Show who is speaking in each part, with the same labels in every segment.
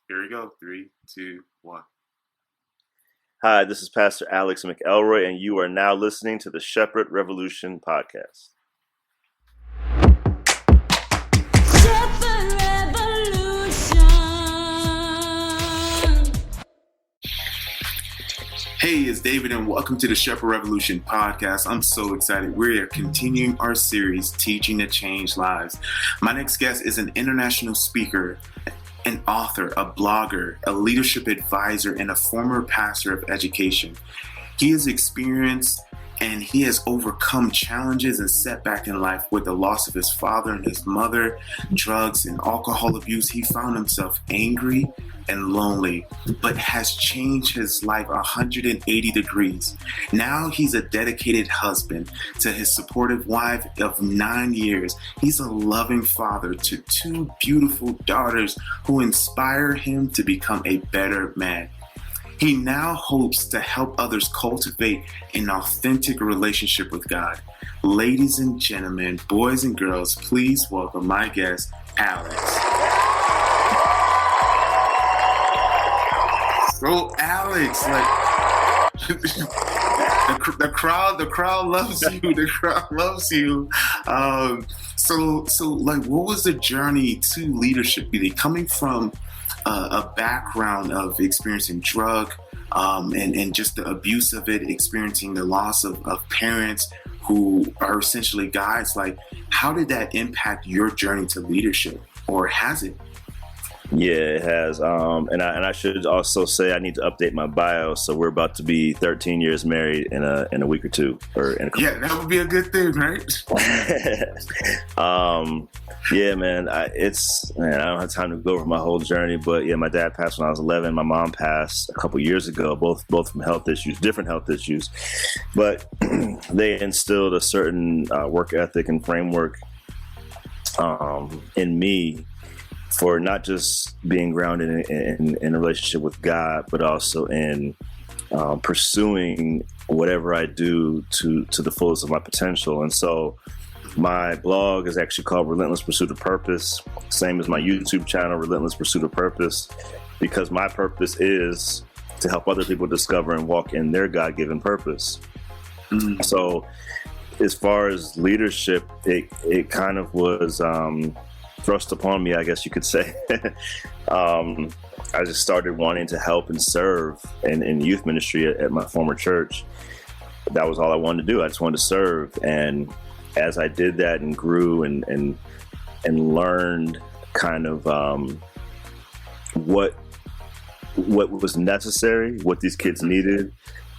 Speaker 1: Here we go. 3, 2, 1.
Speaker 2: Hi, this is Pastor Alex McElroy, and you are now listening to the Shepherd Revolution podcast.
Speaker 3: Shepherd Revolution.
Speaker 1: Hey, it's David, and welcome to the Shepherd Revolution podcast. I'm so excited. We are continuing our series, Teaching to Change Lives. My next guest is an international speaker, an author, a blogger, a leadership advisor, and a former pastor of education. He has experienced and he has overcome challenges and setbacks in life with the loss of his father and his mother, drugs and alcohol abuse. He found himself angry and lonely, but has changed his life 180 degrees. Now he's a dedicated husband to his supportive wife of 9 years. He's a loving father to 2 beautiful daughters who inspire him to become a better man. He now hopes to help others cultivate an authentic relationship with God. Ladies and gentlemen, boys and girls, please welcome my guest, Alex. Bro, Alex, the crowd loves you. The crowd loves you. So, what was the journey to leadership? Coming from a background of experiencing drug and just the abuse of it, experiencing the loss of parents who are essentially guides. How did that impact your journey to leadership, or has it?
Speaker 2: Yeah, it has. And I should also say I need to update my bio. So we're about to be 13 years married in a week or two.
Speaker 1: Yeah, that would be a good thing, right?
Speaker 2: Yeah, man. I don't have time to go over my whole journey, but yeah, my dad passed when I was 11. My mom passed a couple years ago, both from health issues, different health issues, but they instilled a certain work ethic and framework in me, for not just being grounded in a relationship with God, but also in pursuing whatever I do to the fullest of my potential. And so my blog is actually called Relentless Pursuit of Purpose, same as my YouTube channel, Relentless Pursuit of Purpose, because my purpose is to help other people discover and walk in their God-given purpose. Mm-hmm. So as far as leadership, it kind of was thrust upon me, I guess you could say. I just started wanting to help and serve in youth ministry at my former church. That was all I wanted to do. I just wanted to serve. And as I did that and grew and learned kind of what was necessary, what these kids needed,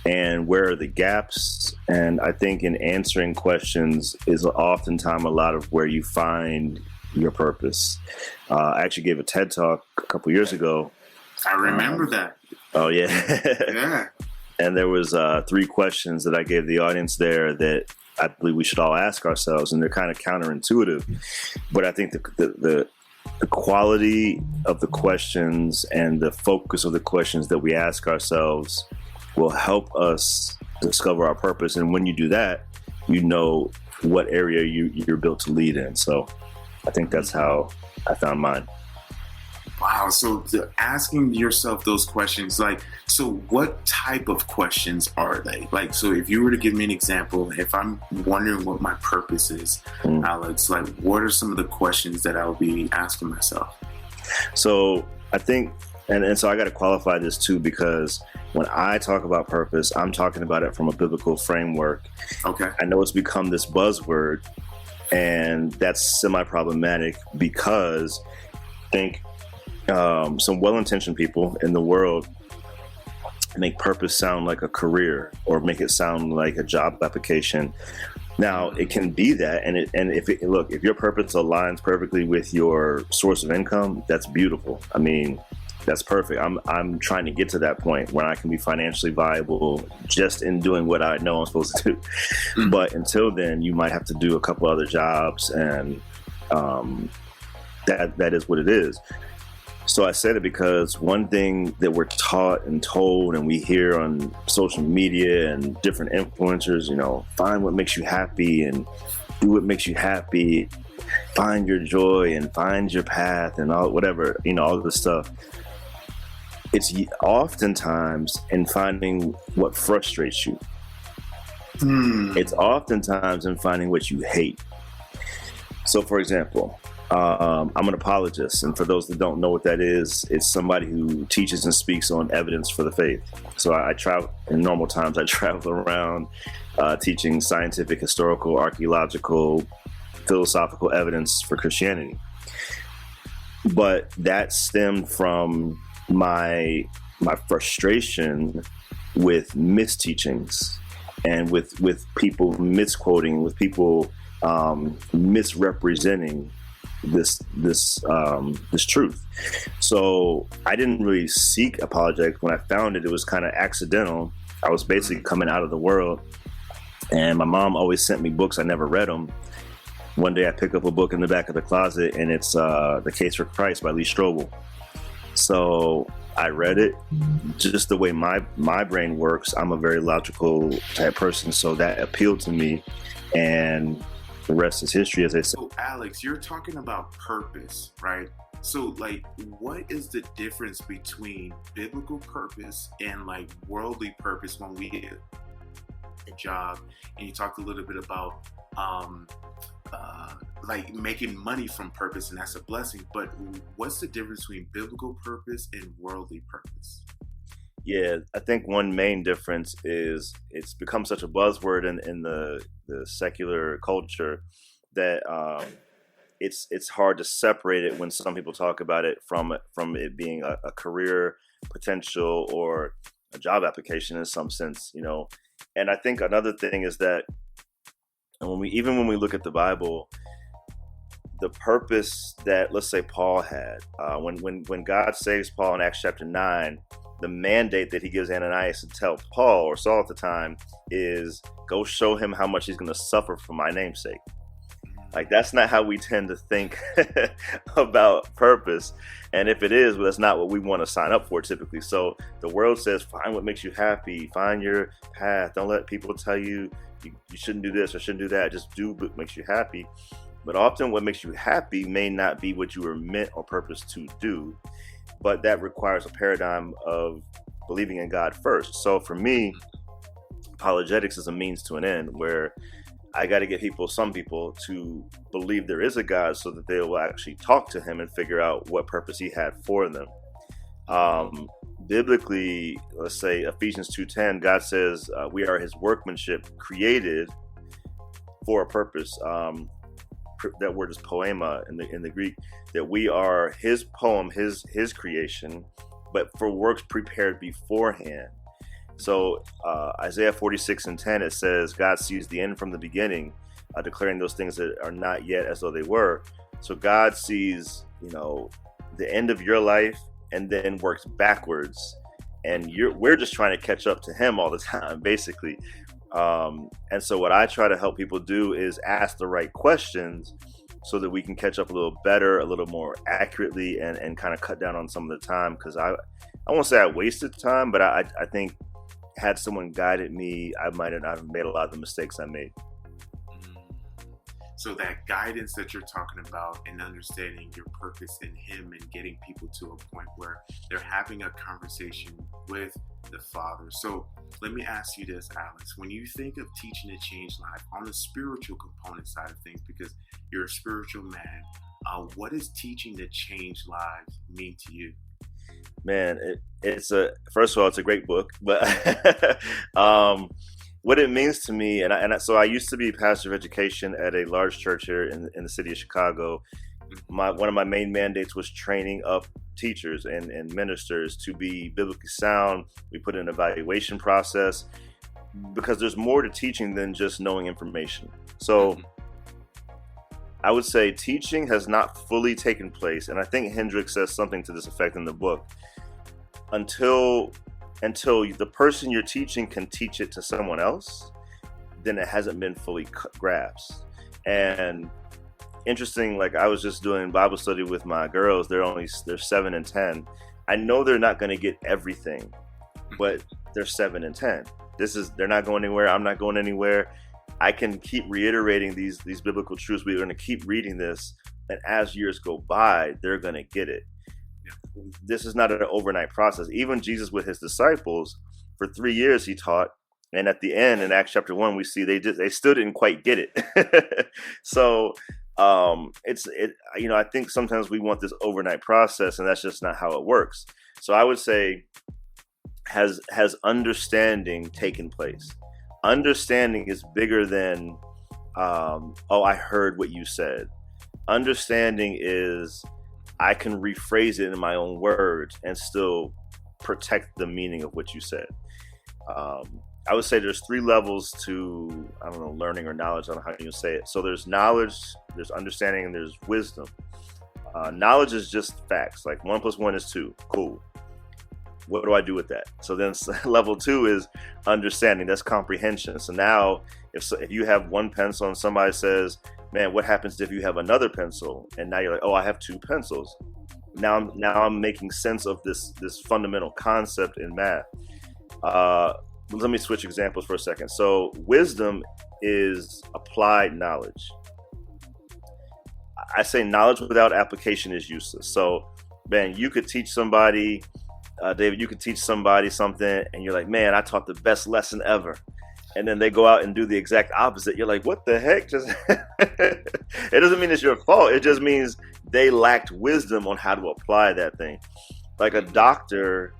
Speaker 2: and where are the gaps. And I think in answering questions is oftentimes a lot of where you find your purpose. I actually gave a TED Talk a couple years ago.
Speaker 1: I remember that.
Speaker 2: Oh, yeah.
Speaker 1: Yeah.
Speaker 2: And there was 3 questions that I gave the audience there that I believe we should all ask ourselves, and they're kind of counterintuitive. But I think the quality of the questions and the focus of the questions that we ask ourselves will help us discover our purpose. And when you do that, you know what area you're built to lead in. So I think that's how I found mine.
Speaker 1: Wow. So asking yourself those questions, so what type of questions are they? So if you were to give me an example, if I'm wondering what my purpose is, Alex, what are some of the questions that I would be asking myself?
Speaker 2: So I think, and so I got to qualify this too, because when I talk about purpose, I'm talking about it from a biblical framework.
Speaker 1: Okay.
Speaker 2: I know it's become this buzzword, and that's semi-problematic because I think some well-intentioned people in the world make purpose sound like a career or make it sound like a job application. Now, it can be that, and if your purpose aligns perfectly with your source of income, that's beautiful. I mean, that's perfect. I'm trying to get to that point where I can be financially viable just in doing what I know I'm supposed to do. Mm-hmm. But until then, you might have to do a couple other jobs, and that is what it is. So I said it because one thing that we're taught and told and we hear on social media and different influencers, find what makes you happy and do what makes you happy, find your joy and find your path and all, whatever, all of this stuff. oftentimes in finding what frustrates you. It's oftentimes in finding what you hate. So, for example, I'm an apologist, and for those that don't know what that is, it's somebody who teaches and speaks on evidence for the faith. So I travel in normal times. I travel around teaching scientific, historical, archaeological, philosophical evidence for Christianity. But that stemmed from my frustration with misteachings and with people misquoting, with people misrepresenting this truth. So I didn't really seek apologetics. When I found it, it was kind of accidental. I was basically coming out of the world, and my mom always sent me books. I never read them. One day I pick up a book in the back of the closet, and it's The Case for Christ by Lee Strobel. So I read it. Just the way my brain works, I'm a very logical type person, so that appealed to me, and the rest is history, as I said.
Speaker 1: So Alex, you're talking about purpose, right? So like, what is the difference between biblical purpose and like worldly purpose when we get a job? And you talked a little bit about like making money from purpose, and that's a blessing. But what's the difference between biblical purpose and worldly purpose?
Speaker 2: Yeah, I think one main difference is it's become such a buzzword in the secular culture that it's hard to separate it when some people talk about it from it being a career potential or a job application in some sense, you know. And I think another thing is that when we look at the Bible, the purpose that, let's say, Paul had, when God saves Paul in Acts chapter 9, the mandate that he gives Ananias to tell Paul, or Saul at the time, is go show him how much he's going to suffer for my name's sake. Like, that's not how we tend to think about purpose. And if it is, well, that's not what we want to sign up for typically. So the world says, find what makes you happy, find your path. Don't let people tell you you shouldn't do this or shouldn't do that. Just do what makes you happy. But often what makes you happy may not be what you were meant or purposed to do. But that requires a paradigm of believing in God first. So for me, apologetics is a means to an end, where I got to get some people to believe there is a God so that they will actually talk to him and figure out what purpose he had for them. Biblically, let's say Ephesians 2:10, God says we are his workmanship, created for a purpose. That word is poema in the Greek, that we are his poem, his creation, but for works prepared beforehand. So Isaiah 46:10, it says God sees the end from the beginning, declaring those things that are not yet as though they were. So God sees, the end of your life and then works backwards, and we're just trying to catch up to him all the time, basically. And so what I try to help people do is ask the right questions so that we can catch up a little better, a little more accurately, and kind of cut down on some of the time. Because I won't say I wasted time, but I think had someone guided me, I might not have made a lot of the mistakes I made.
Speaker 1: So that guidance that you're talking about and understanding your purpose in him and getting people to a point where they're having a conversation with the Father. So let me ask you this, Alex. When you think of teaching to change life on the spiritual component side of things, because you're a spiritual man, what does teaching to change lives mean to you?
Speaker 2: Man, first of all, it's a great book, but what it means to me, so I used to be pastor of education at a large church here in the city of Chicago. One of my main mandates was training up teachers and ministers to be biblically sound. We put in an evaluation process, because there's more to teaching than just knowing information. So I would say teaching has not fully taken place, and I think Hendricks says something to this effect in the book, until the person you're teaching can teach it to someone else, then it hasn't been fully grasped. And interesting, like I was just doing Bible study with my girls. They're 7 and 10. I know they're not going to get everything, but they're 7 and 10. They're not going anywhere. I'm not going anywhere. I can keep reiterating these biblical truths. We're going to keep reading this, and as years go by, they're going to get it. this is not an overnight process. Even Jesus with his disciples, for 3 years he taught, and at the end in Acts chapter 1, we see they still didn't quite get it. So I think sometimes we want this overnight process, and that's just not how it works. So I would say, has understanding taken place? Understanding is bigger than I heard what you said. Understanding is, I can rephrase it in my own words and still protect the meaning of what you said. I would say there's 3 levels to, learning or knowledge. I don't know how you say it. So there's knowledge, there's understanding, and there's wisdom. Knowledge is just facts, like 1 + 1 is 2. Cool. What do I do with that? So then level 2 is understanding. That's comprehension. So now if you have 1 pencil and somebody says, man, what happens if you have another pencil? And now you're like, oh, I have 2 pencils. Now I'm making sense of this fundamental concept in math. Let me switch examples for a second. So wisdom is applied knowledge. I say knowledge without application is useless. So, man, you could teach somebody, David, you could teach somebody something and you're like, man, I taught the best lesson ever. And then they go out and do the exact opposite. You're like, what the heck? It doesn't mean it's your fault. It just means they lacked wisdom on how to apply that thing. Like a doctor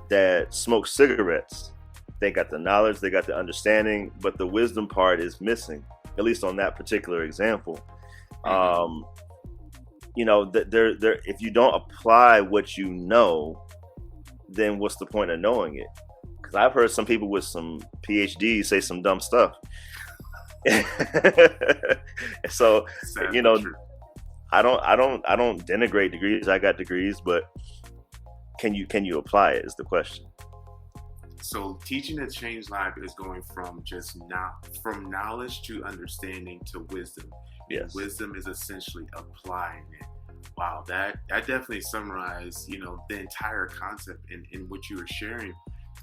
Speaker 2: that smokes cigarettes, they got the knowledge, they got the understanding, but the wisdom part is missing, at least on that particular example. If you don't apply what you know, then what's the point of knowing it? Because I've heard some people with some PhDs say some dumb stuff. So, I don't denigrate degrees. I got degrees, but can you apply it is the question.
Speaker 1: So teaching to change life is going from from knowledge to understanding to wisdom.
Speaker 2: Yes.
Speaker 1: Wisdom is essentially applying it. Wow, that definitely summarized, the entire concept in what you were sharing.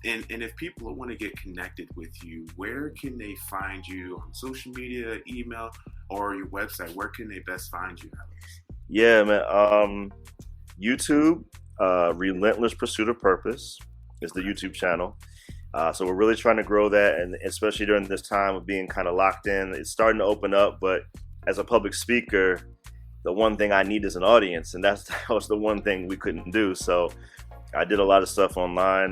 Speaker 1: And if people want to get connected with you, where can they find you on social media, email, or your website? Where can they best find you, Alex?
Speaker 2: Yeah, man. YouTube, Relentless Pursuit of Purpose is the YouTube channel. So we're really trying to grow that, and especially during this time of being kind of locked in, it's starting to open up. But as a public speaker, the one thing I need is an audience, and that was the one thing we couldn't do. So I did a lot of stuff online,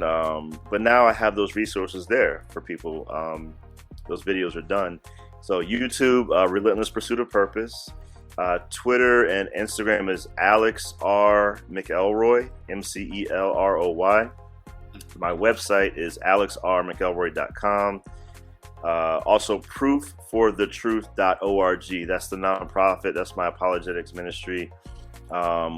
Speaker 2: but now I have those resources there for people. Those videos are done. So YouTube, Relentless Pursuit of Purpose. Twitter and Instagram is Alex R. McElroy, McElroy. My website is alexrmcelroy.com. Also proofforthetruth.org. That's the nonprofit. That's my apologetics ministry.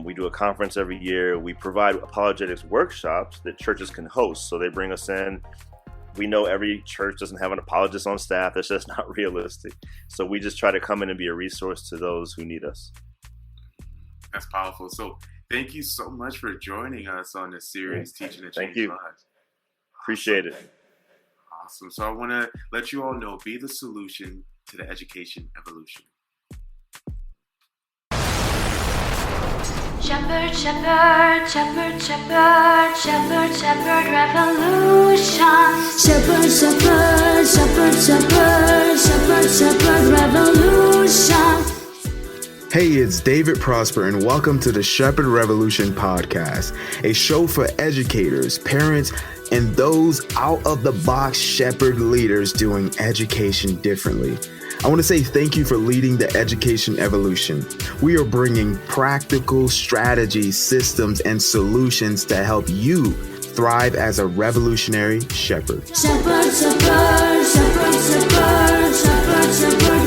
Speaker 2: We do a conference every year. We provide apologetics workshops that churches can host. So they bring us in. We know every church doesn't have an apologist on staff. That's just not realistic. So we just try to come in and be a resource to those who need us.
Speaker 1: That's powerful. So thank you so much for joining us on this series, Teaching to Change Lives.
Speaker 2: Appreciate it.
Speaker 1: Awesome. So I want to let you all know, be the solution to the education evolution.
Speaker 3: Shepherd, shepherd, shepherd, shepherd, shepherd, shepherd revolution. Shepherd, shepherd, shepherd, shepherd, shepherd, shepherd revolution.
Speaker 1: Hey, it's David Prosper, and welcome to the Shepherd Revolution podcast, a show for educators, parents, and those out-of-the-box shepherd leaders doing education differently. I want to say thank you for leading the education evolution. We are bringing practical strategies, systems, and solutions to help you thrive as a revolutionary shepherd.
Speaker 3: Shepherd, shepherd, shepherd, shepherd, shepherd, shepherd